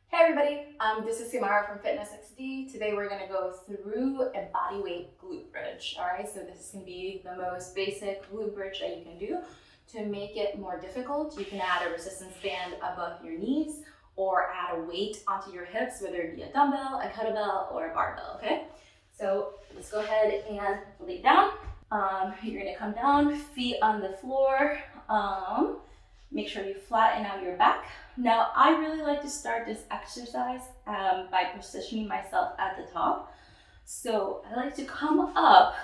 Hey everybody, this is Samara from Fitness XD. Today we're going to go through a body weight glute bridge. Alright, so this is going to be the most basic glute bridge that you can do. To make it more difficult, you can add a resistance band above your knees or add a weight onto your hips, whether it be a dumbbell, a kettlebell, or a barbell, okay? So let's go ahead and lay down. You're going to come down, feet on the floor. Make sure you flatten out your back. Now, I really like to start this exercise by positioning myself at the top. So I like to come up,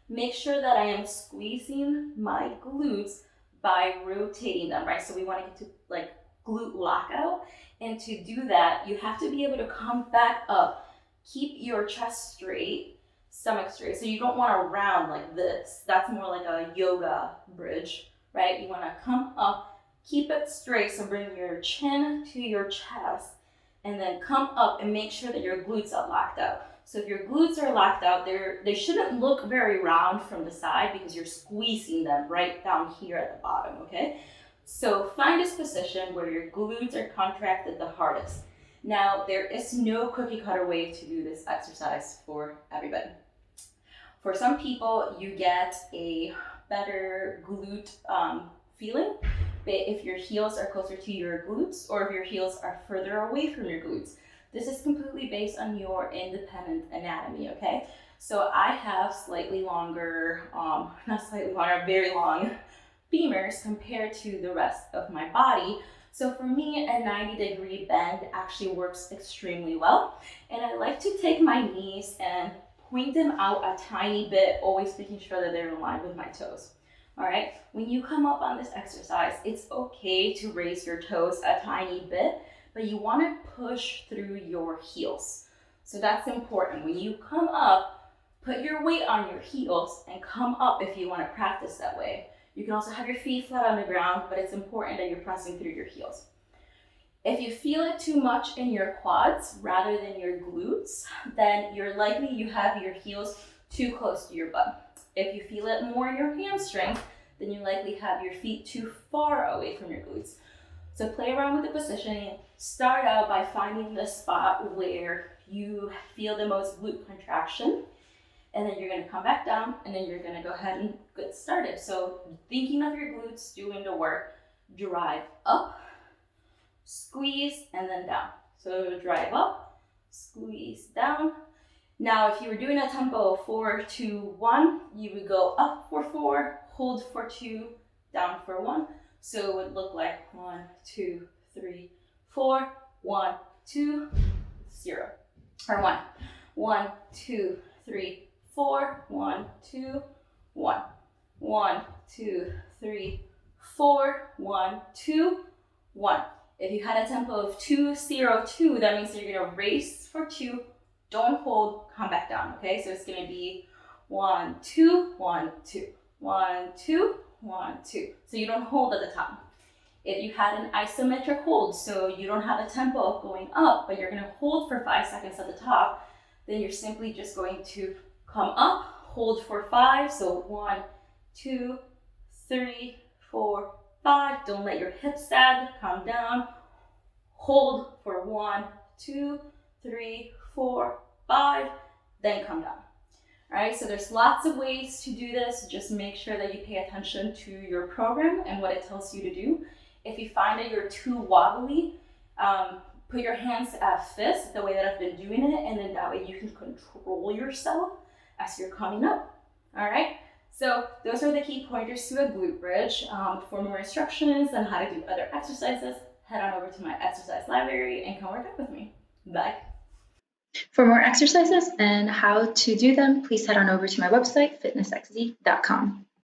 make sure that I am squeezing my glutes by rotating them, right? So we want to get to like glute lockout. And to do that, you have to be able to come back up, keep your chest straight, stomach straight. So you don't want to round like this. That's more like a yoga bridge, right? You want to come up, keep it straight, so bring your chin to your chest, and then come up and make sure that your glutes are locked out. So if your glutes are locked out, they shouldn't look very round from the side because you're squeezing them right down here at the bottom, okay? So find this position where your glutes are contracted the hardest. Now, there is no cookie cutter way to do this exercise for everybody. For some people, you get a better glute feeling if your heels are closer to your glutes or if your heels are further away from your glutes. This is completely based on your independent anatomy, okay? So I have slightly longer, very long femurs compared to the rest of my body. So for me, a 90-degree bend actually works extremely well. And I like to take my knees and point them out a tiny bit, always making sure that they're in line with my toes. All right, when you come up on this exercise, it's okay to raise your toes a tiny bit, but you want to push through your heels. So that's important. When you come up, put your weight on your heels and come up if you want to practice that way. You can also have your feet flat on the ground, but it's important that you're pressing through your heels. If you feel it too much in your quads rather than your glutes, then you're likely you have your heels too close to your butt. If you feel it more in your hamstring, then you likely have your feet too far away from your glutes. So play around with the positioning. Start out by finding the spot where you feel the most glute contraction. And then you're going to come back down and then you're going to go ahead and get started. So thinking of your glutes doing the work, drive up, squeeze, and then down. So drive up, squeeze down. Now, if you were doing a tempo of 4, 2, 1, you would go up for 4, hold for 2, down for 1. So it would look like 1, 2, 3, 4, 1, 2, 0. Or 1. 1, 2, 3, 4, 1, 2, 1. 1, 2, 3, 4, 1, 2, 1. If you had a tempo of 2, 0, 2, that means that you're going to race for 2, don't hold, come back down, okay? So it's going to be 1, 2, 1, 2, 1, 2, 1, 2. So you don't hold at the top. If you had an isometric hold, so you don't have a tempo of going up, but you're going to hold for 5 seconds at the top, then you're simply just going to come up, hold for 5. So 1, 2, 3, 4, 5. Don't let your hips sag, come down, hold for 1, 2, 3, 4, 5, then come down. All right, so there's lots of ways to do this. Just make sure that you pay attention to your program and what it tells you to do. If you find that you're too wobbly, put your hands at fist, the way that I've been doing it, and then that way you can control yourself as you're coming up. All right, so those are the key pointers to a glute bridge. For more instructions on how to do other exercises, head on over to my exercise library and come work out with me. Bye. For more exercises and how to do them, please head on over to my website, fitnessxd.com.